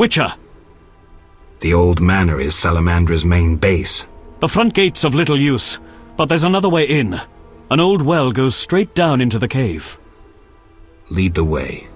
Witcher! The old manor is Salamandra's main base. The front gate's of little use, but there's another way in. An old well goes straight down into the cave. Lead the way.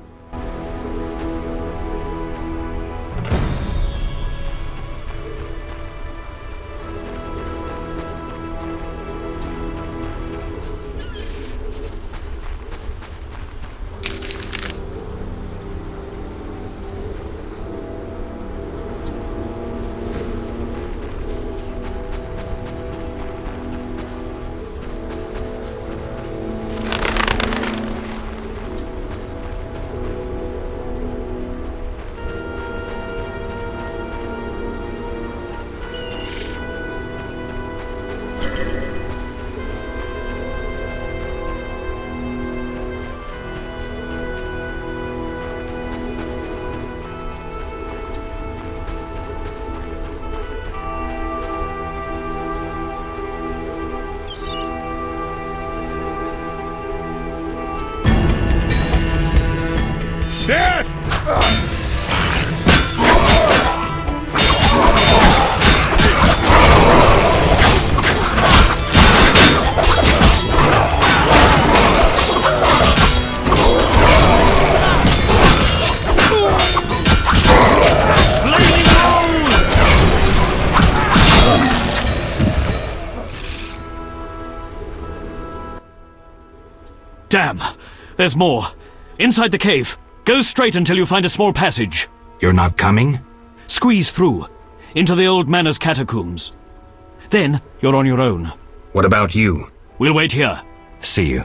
Damn! There's more. Inside the cave. Go straight until you find a small passage. You're not coming? Squeeze through. Into the old manor's catacombs. Then, you're on your own. What about you? We'll wait here. See you.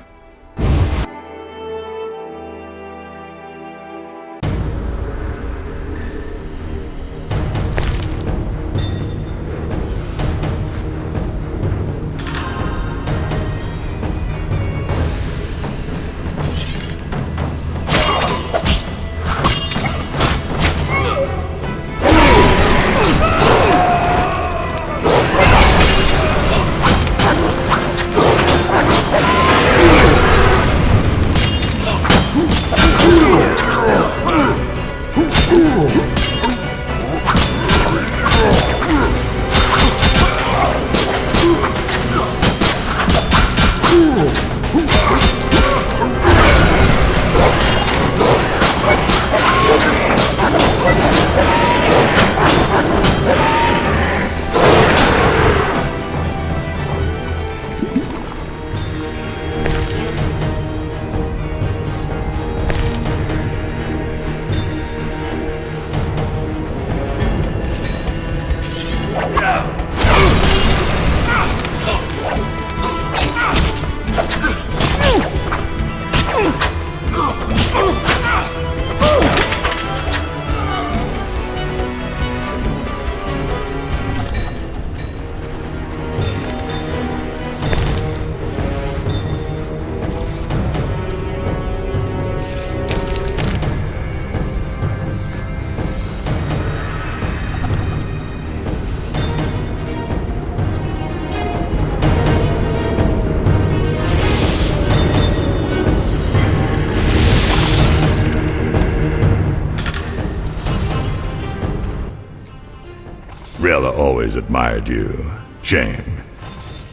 Rella always admired you. Shame.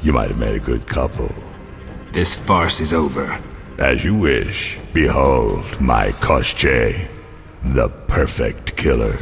You might have made a good couple. This farce is over. As you wish. Behold my Koshche, the perfect killer.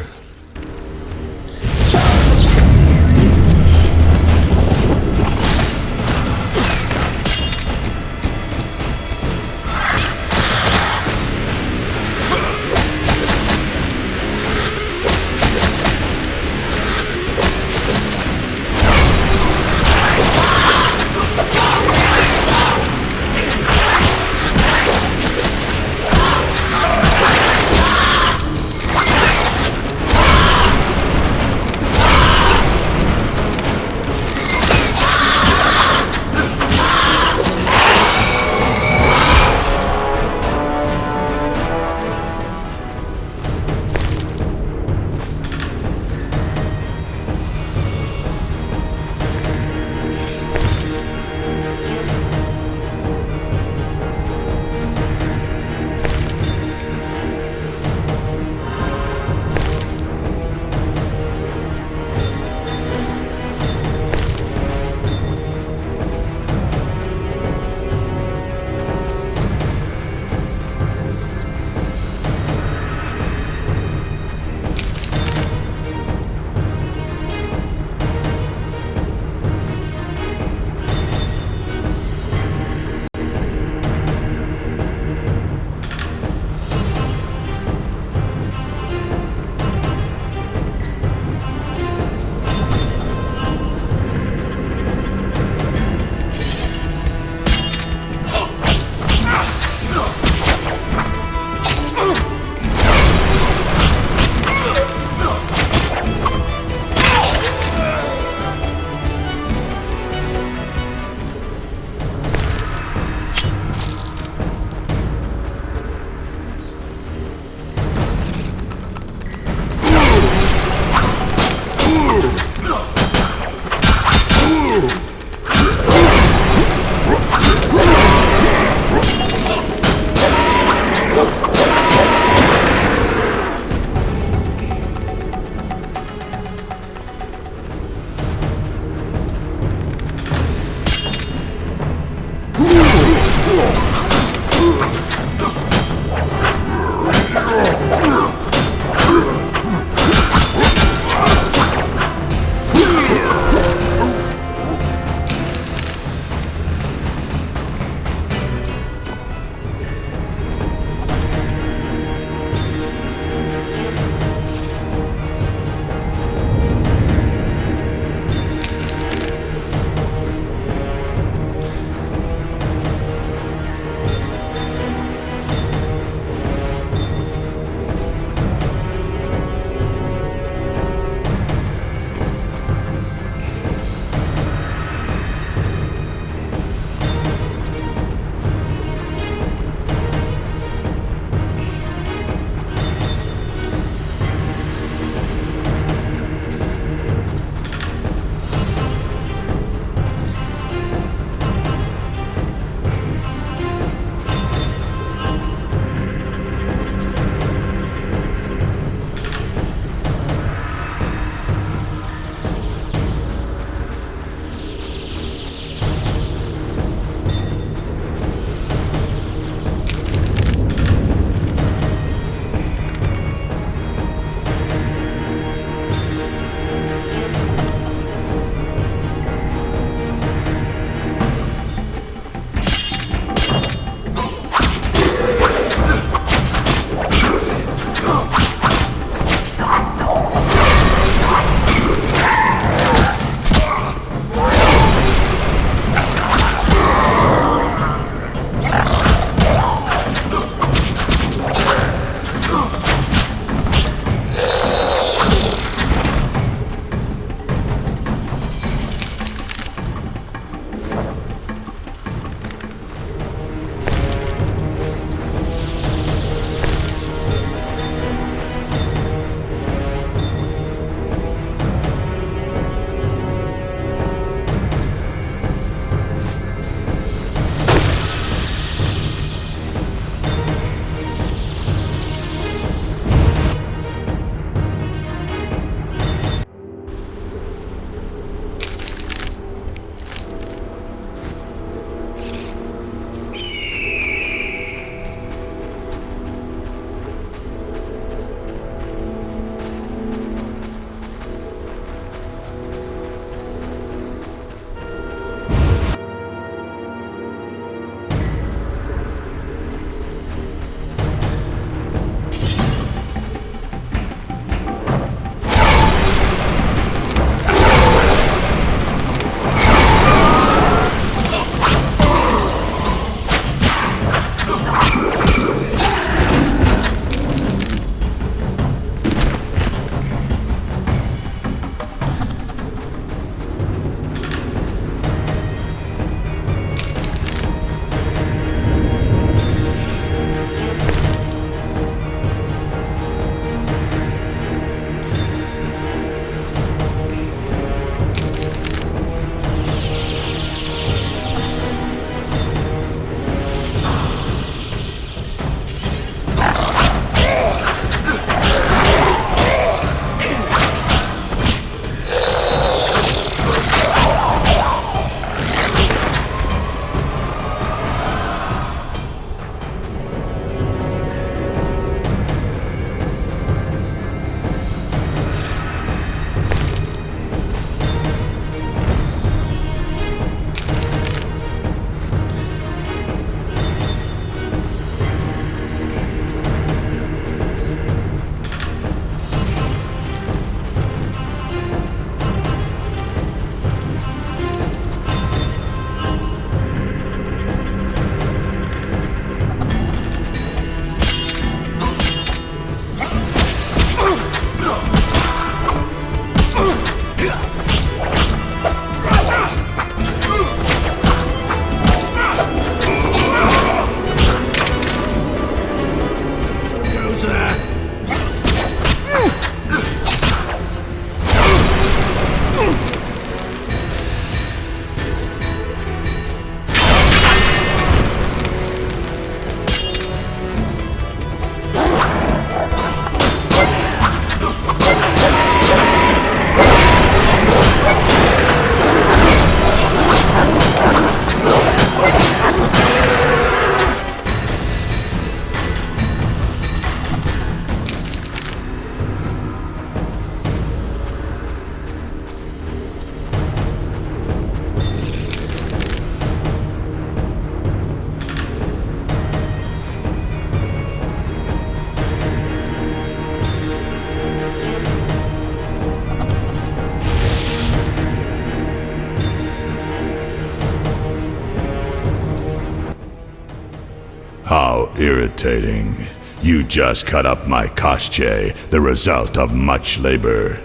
irritating. You just cut up my koshche, the result of much labor.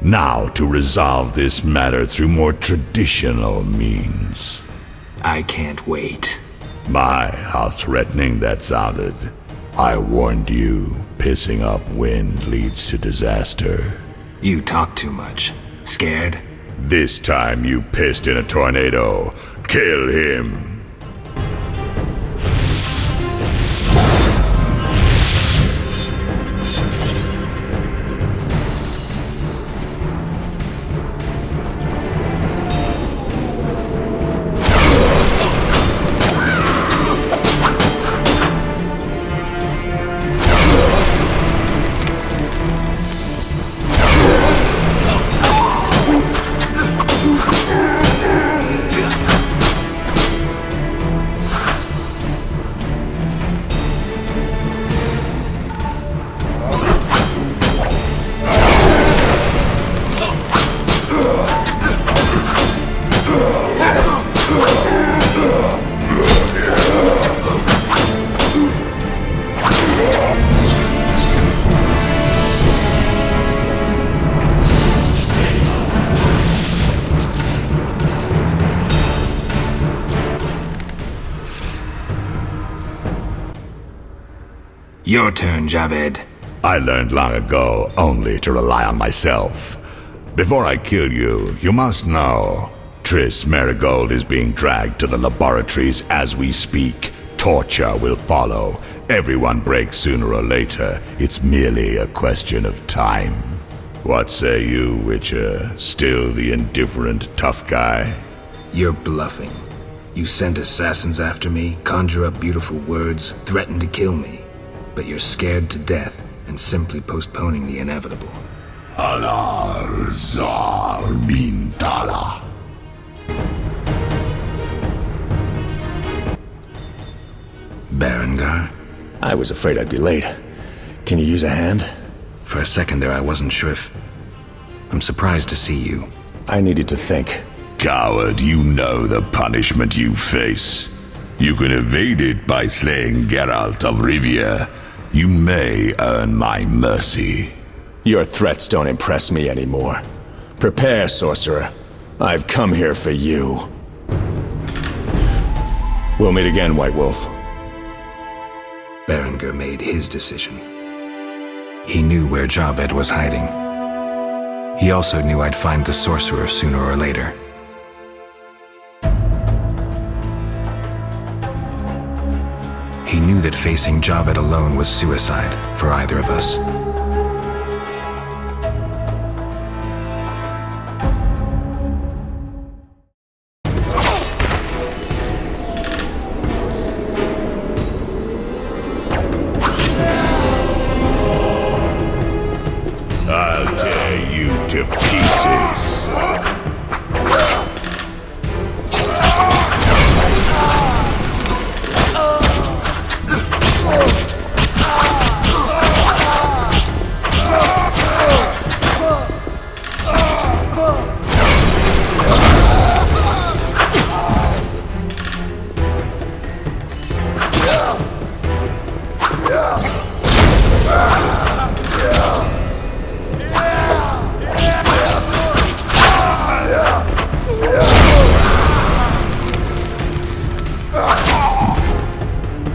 Now to resolve this matter through more traditional means. I can't wait. My, how threatening that sounded. I warned you, pissing up wind leads to disaster. You talk too much. Scared? This time you pissed in a tornado. Kill him. Your turn, Javed. I learned long ago only to rely on myself. Before I kill you, you must know. Triss Marigold is being dragged to the laboratories as we speak. Torture will follow. Everyone breaks sooner or later. It's merely a question of time. What say you, Witcher? Still the indifferent tough guy? You're bluffing. You send assassins after me, conjure up beautiful words, threaten to kill me. But you're scared to death and simply postponing the inevitable. Alar Zar bin Tala. Berengar? I was afraid I'd be late. Can you use a hand? For a second there I wasn't sure if... I'm surprised to see you. I needed to think. Coward, you know the punishment you face. You can evade it by slaying Geralt of Rivia. You may earn my mercy. Your threats don't impress me anymore. Prepare, sorcerer. I've come here for you. We'll meet again, White Wolf. Berengar made his decision. He knew where Javed was hiding. He also knew I'd find the sorcerer sooner or later. He knew that facing Javed alone was suicide for either of us. I'll tear you to pieces.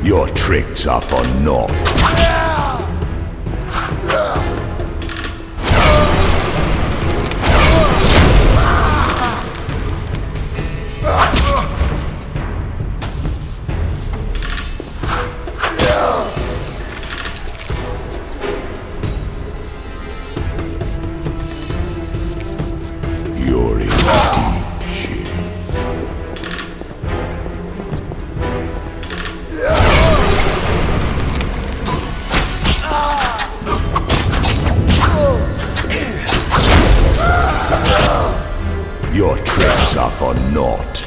Your tricks are for naught. You're in deep shit. Your tricks are for naught.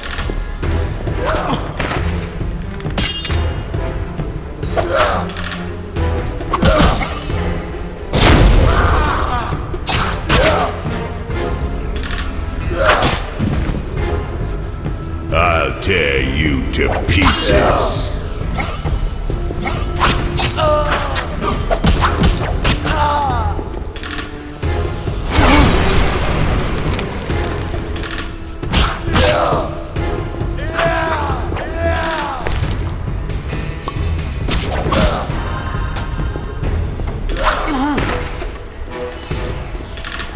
I'll tear you to pieces.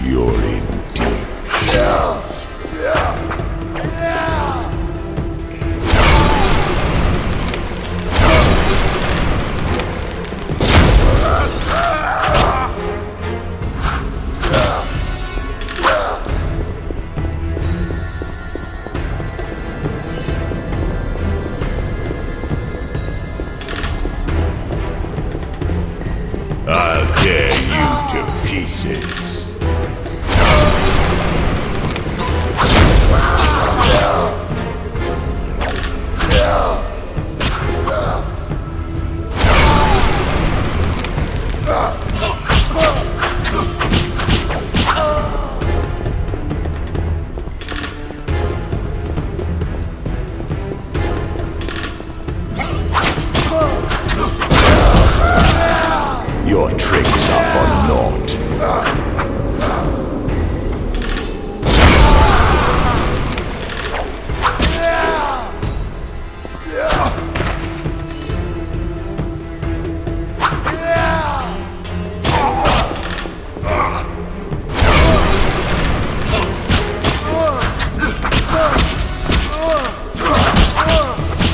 You're in deep I'll tear you to pieces. Your tricks are for naught.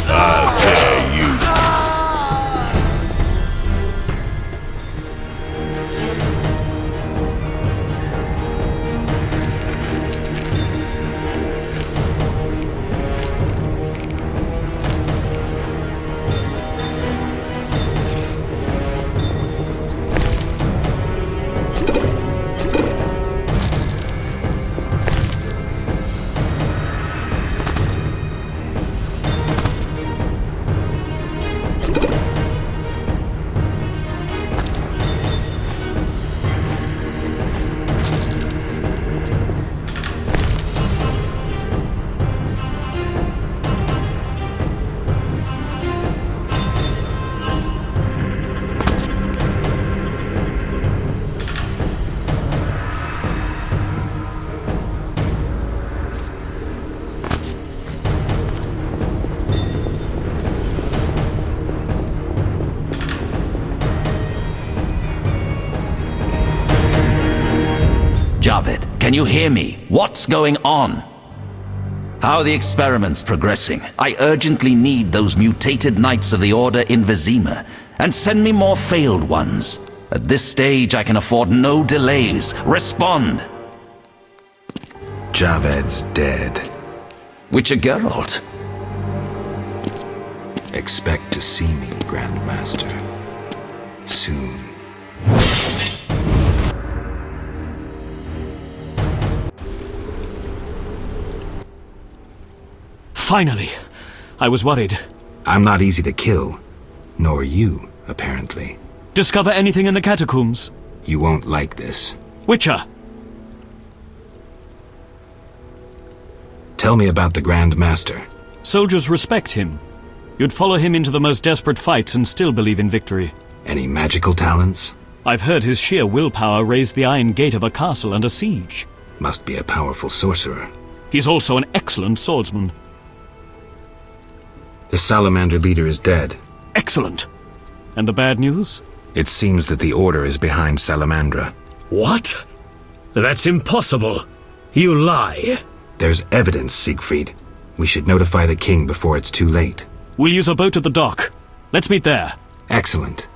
I'll tear you. Javed, can you hear me? What's going on? How are the experiments progressing? I urgently need those mutated Knights of the Order in Vizima, and send me more failed ones. At this stage, I can afford no delays. Respond! Javed's dead. Witcher Geralt. Expect to see me, Grandmaster. Soon. Finally! I was worried. I'm not easy to kill. Nor you, apparently. Discover anything in the catacombs? You won't like this. Witcher! Tell me about the Grand Master. Soldiers respect him. You'd follow him into the most desperate fights and still believe in victory. Any magical talents? I've heard his sheer willpower raised the iron gate of a castle under siege. Must be a powerful sorcerer. He's also an excellent swordsman. The Salamander leader is dead. Excellent. And the bad news? It seems that the Order is behind Salamandra. What? That's impossible. You lie. There's evidence, Siegfried. We should notify the king before it's too late. We'll use a boat at the dock. Let's meet there. Excellent.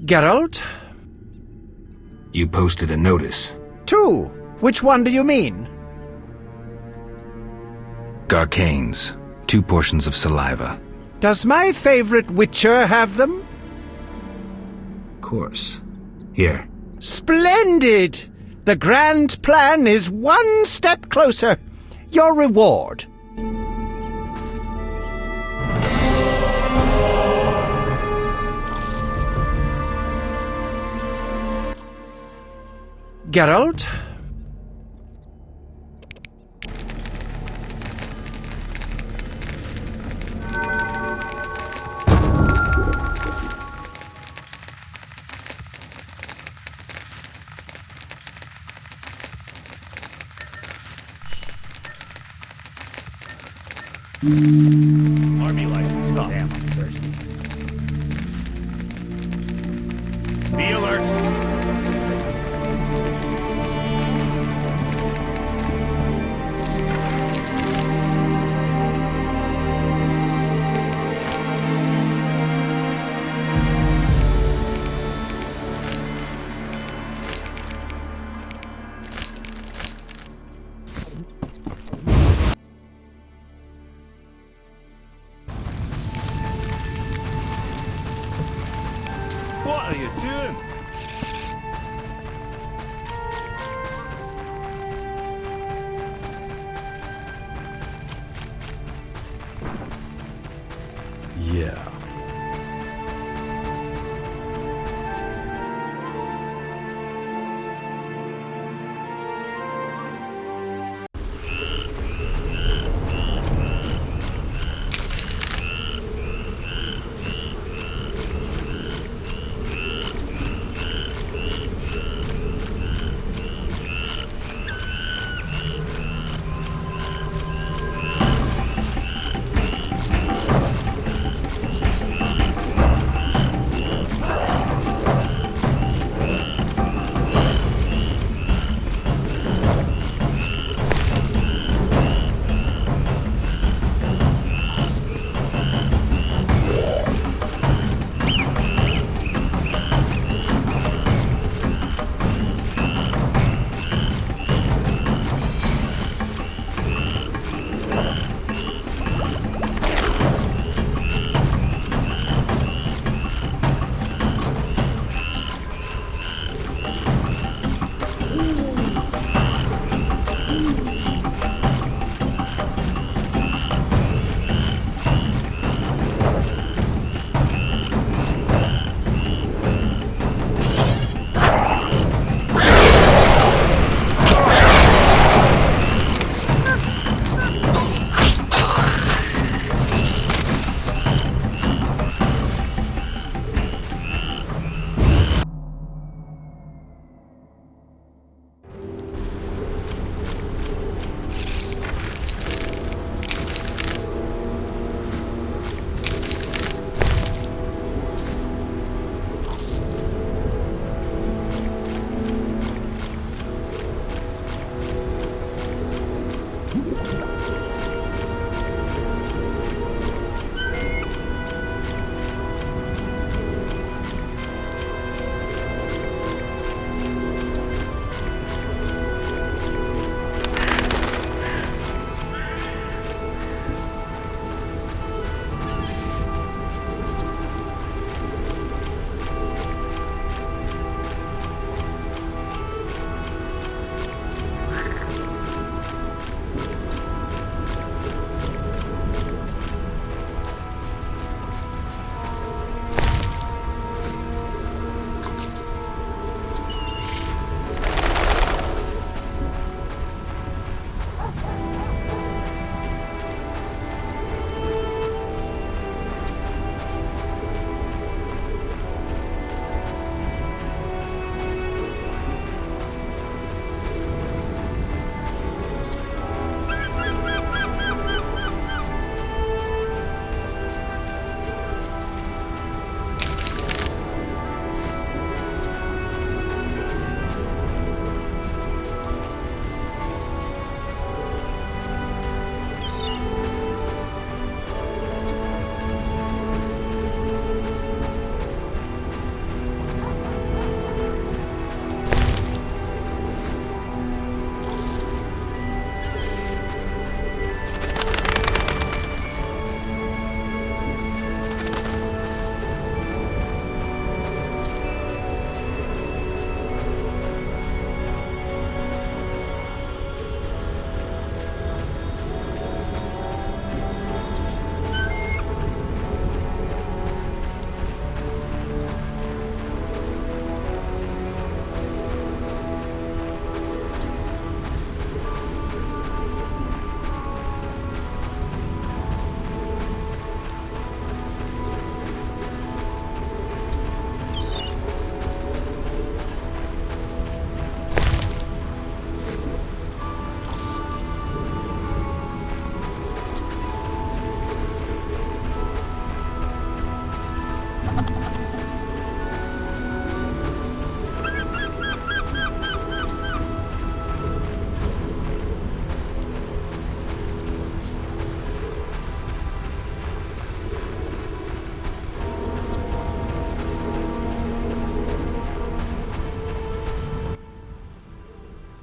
Geralt? You posted a notice. 2. Which one do you mean? Garcanes. 2 portions of saliva. Does my favorite Witcher have them? Of course. Here. Splendid! The grand plan is one step closer. Your reward. Geralt? Army license. Damn, I'm thirsty. Be alert. What are you doing? Yeah.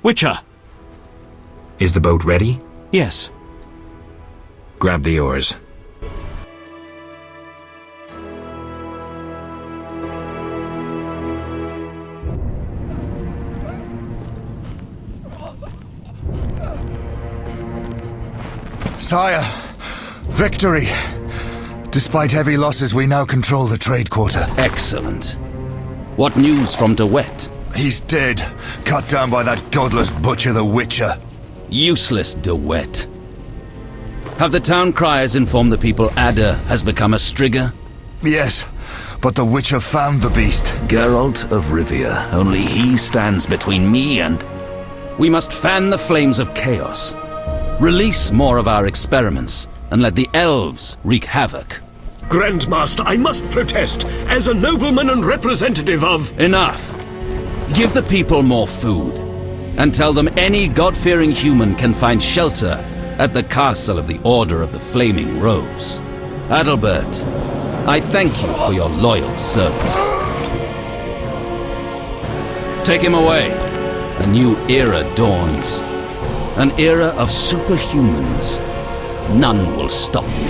Witcher! Is the boat ready? Yes. Grab the oars. Sire, victory! Despite heavy losses, we now control the trade quarter. Excellent. What news from DeWitt? He's dead, cut down by that godless butcher, the Witcher. Useless DeWitt. Have the town criers informed the people Ada has become a Strigger? Yes, but the Witcher found the beast. Geralt of Rivia. Only he stands between me and... We must fan the flames of chaos. Release more of our experiments, and let the elves wreak havoc. Grandmaster, I must protest, as a nobleman and representative of... Enough. Give the people more food, and tell them any God-fearing human can find shelter at the castle of the Order of the Flaming Rose. Adalbert, I thank you for your loyal service. Take him away. A new era dawns. An era of superhumans. None will stop me.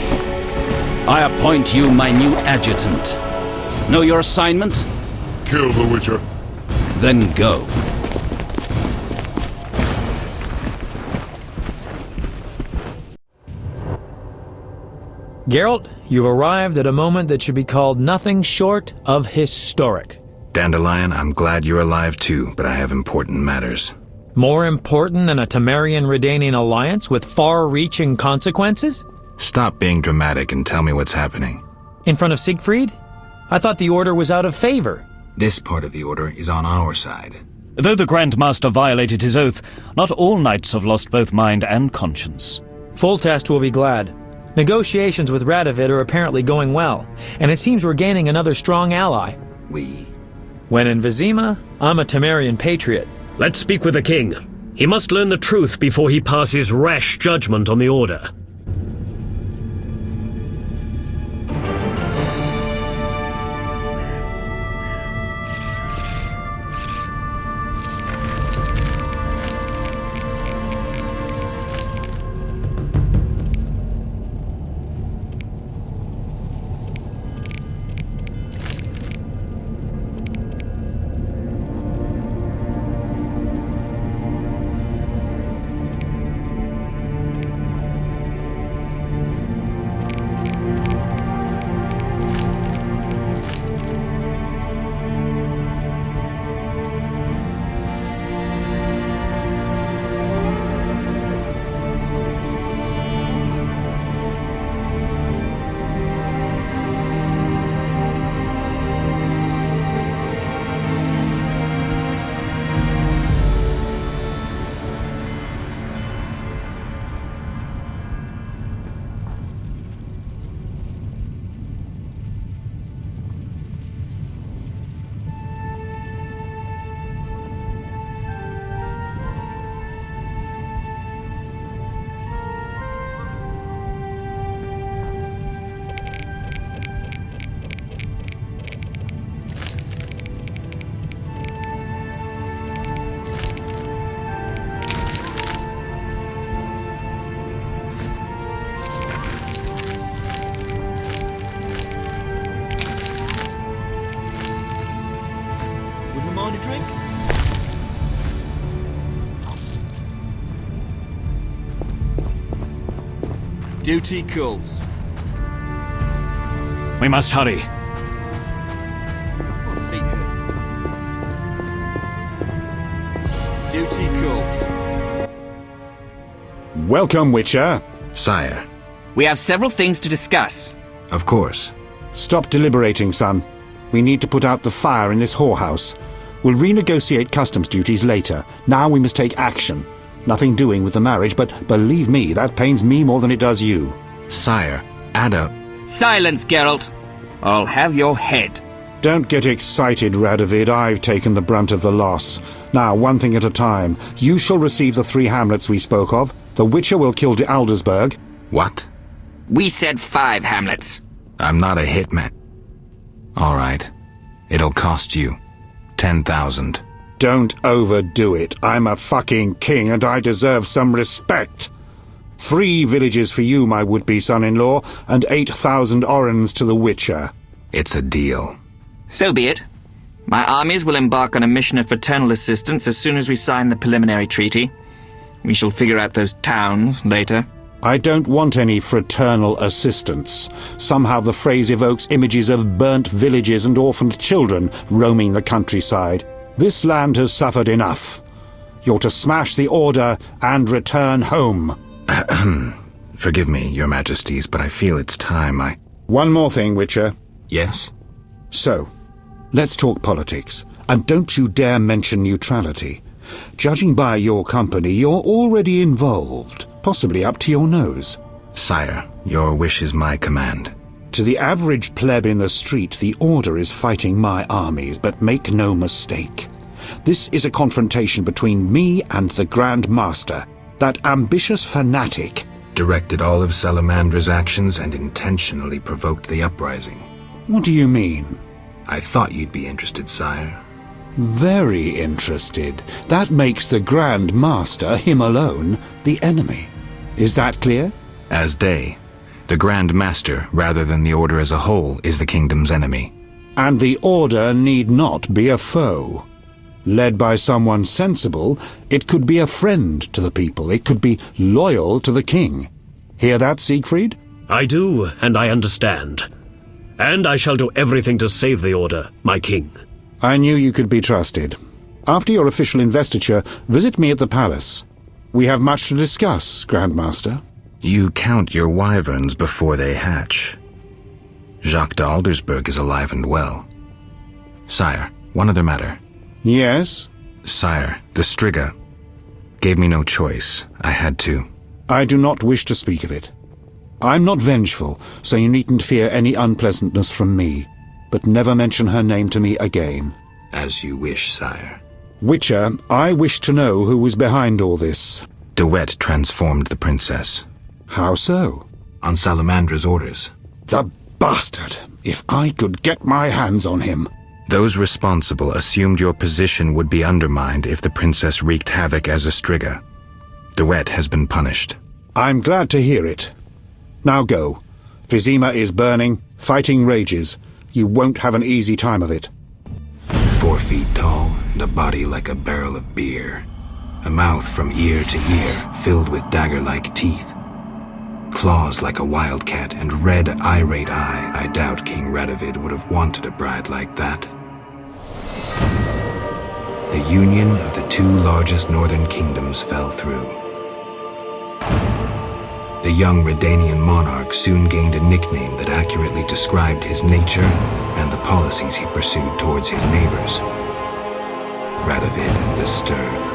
I appoint you my new adjutant. Know your assignment? Kill the Witcher. Then go. Geralt, you've arrived at a moment that should be called nothing short of historic. Dandelion, I'm glad you're alive too, but I have important matters. More important than a Temerian-Redanian alliance with far-reaching consequences? Stop being dramatic and tell me what's happening. In front of Siegfried? I thought the Order was out of favor. This part of the Order is on our side. Though the Grand Master violated his oath, not all knights have lost both mind and conscience. Foltest will be glad. Negotiations with Radovid are apparently going well, and it seems we're gaining another strong ally. When in Vizima, I'm a Temerian patriot. Let's speak with the king. He must learn the truth before he passes rash judgment on the Order. Mind a drink? Duty calls. We must hurry. Duty calls. Welcome, Witcher. Sire. We have several things to discuss. Of course. Stop deliberating, son. We need to put out the fire in this whorehouse. We'll renegotiate customs duties later. Now we must take action. Nothing doing with the marriage, but believe me, that pains me more than it does you. Sire, Ada... Silence, Geralt. I'll have your head. Don't get excited, Radovid. I've taken the brunt of the loss. Now, one thing at a time. You shall receive the 3 hamlets we spoke of. The Witcher will kill de Aldersberg. What? We said 5 hamlets. I'm not a hitman. All right. It'll cost you 10,000. Don't overdo it. I'm a fucking king and I deserve some respect. 3 villages for you, my would-be son-in-law, and 8,000 orens to the Witcher. It's a deal. So be it. My armies will embark on a mission of fraternal assistance as soon as we sign the preliminary treaty. We shall figure out those towns later. I don't want any fraternal assistance. Somehow the phrase evokes images of burnt villages and orphaned children roaming the countryside. This land has suffered enough. You're to smash the Order and return home. Forgive me, your majesties, but I feel it's time One more thing, Witcher. Yes? So, let's talk politics. And don't you dare mention neutrality. Judging by your company, you're already involved, possibly up to your nose. Sire, your wish is my command. To the average pleb in the street, the Order is fighting my armies, but make no mistake. This is a confrontation between me and the Grand Master, that ambitious fanatic. Directed all of Salamandra's actions and intentionally provoked the uprising. What do you mean? I thought you'd be interested, sire. Very interested. That makes the Grand Master, him alone, the enemy. Is that clear? As day. The Grand Master, rather than the Order as a whole, is the kingdom's enemy. And the Order need not be a foe. Led by someone sensible, it could be a friend to the people. It could be loyal to the king. Hear that, Siegfried? I do, and I understand. And I shall do everything to save the Order, my king. I knew you could be trusted. After your official investiture, visit me at the palace. We have much to discuss, Grandmaster. You count your wyverns before they hatch. Jacques d'Aldersberg is alive and well. Sire, one other matter. Yes? Sire, the Striga gave me no choice. I had to. I do not wish to speak of it. I'm not vengeful, so you needn't fear any unpleasantness from me. But never mention her name to me again. As you wish, sire. Witcher, I wish to know who was behind all this. De Wet transformed the princess. How so? On Salamandra's orders. The bastard! If I could get my hands on him. Those responsible assumed your position would be undermined if the princess wreaked havoc as a Striga. De Wet has been punished. I'm glad to hear it. Now go. Vizima is burning, fighting rages. You won't have an easy time of it. 4 feet tall, and a body like a barrel of beer. A mouth from ear to ear, filled with dagger-like teeth. Claws like a wildcat, and red, irate eye. I doubt King Radovid would have wanted a bride like that. The union of the 2 largest northern kingdoms fell through. The young Redanian monarch soon gained a nickname that accurately described his nature and the policies he pursued towards his neighbors. Radovid the Stern.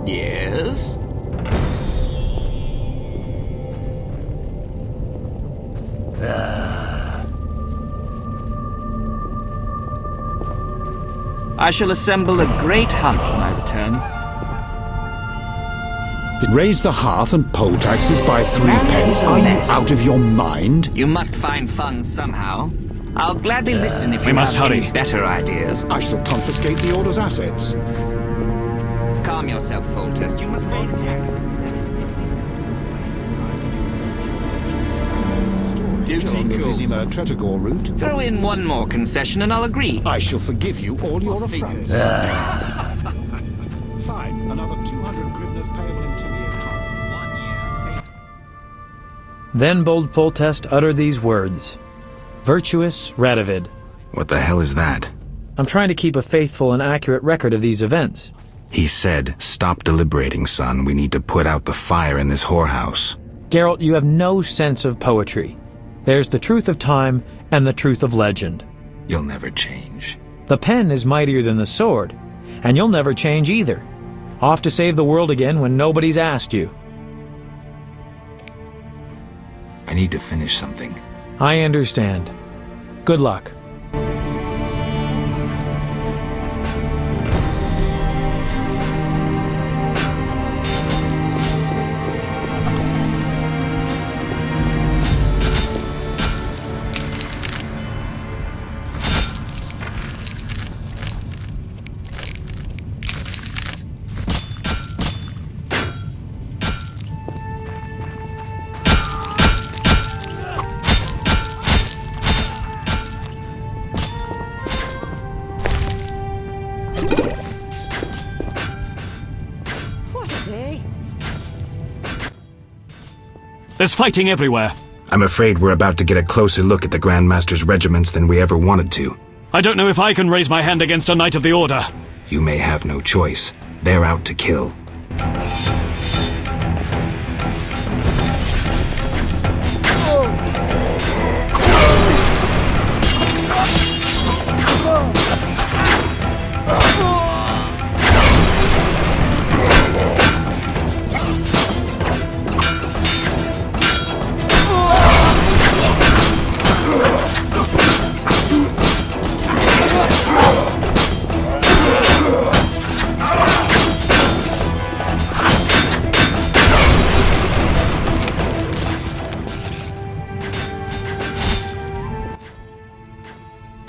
Yes? I shall assemble a great hunt when I return. Raise the hearth and poll taxes by 3 pence? Are you out of your mind? You must find funds somehow. I'll gladly listen if you must have hurry. any better ideas. I shall confiscate the Order's assets. Calm yourself, Foltest. You must raise taxes. On the Vizima Tretogor route. Throw in one more concession and I'll agree. I shall forgive you all your affronts. Fine, another 200 grivnas payable in 2 years' time. Then bold Foltest uttered these words. Virtuous Radovid. What the hell is that? I'm trying to keep a faithful and accurate record of these events. He said, "Stop deliberating, son. We need to put out the fire in this whorehouse." Geralt, you have no sense of poetry. There's the truth of time and the truth of legend. You'll never change. The pen is mightier than the sword, and you'll never change either. Off to save the world again when nobody's asked you. I need to finish something. I understand. Good luck. There's fighting everywhere. I'm afraid we're about to get a closer look at the Grand Master's regiments than we ever wanted to. I don't know if I can raise my hand against a Knight of the Order. You may have no choice. They're out to kill.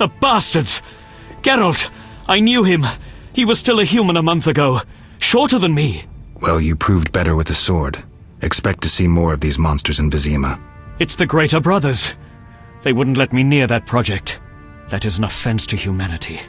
The bastards! Geralt! I knew him. He was still a human a month ago. Shorter than me. Well, you proved better with a sword. Expect to see more of these monsters in Vizima. It's the Greater Brothers. They wouldn't let me near that project. That is an offense to humanity.